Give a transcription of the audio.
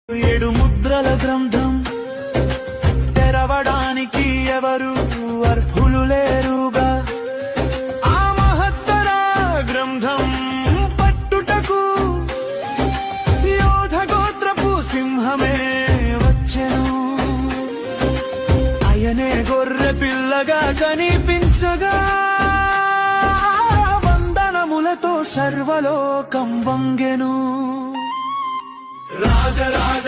ఏడు ముద్రల గ్రంథం తెరవడానికి ఎవరు అర్హులు లేరుగా. ఆ మహత్తర గ్రంథం పట్టుటకు యోధ గోత్రపు సింహమే వచ్చెను. ఆయనే గొర్రె పిల్లగా కనిపించగా వందనములతో సర్వలోకం వంగెను. రాజ రాజ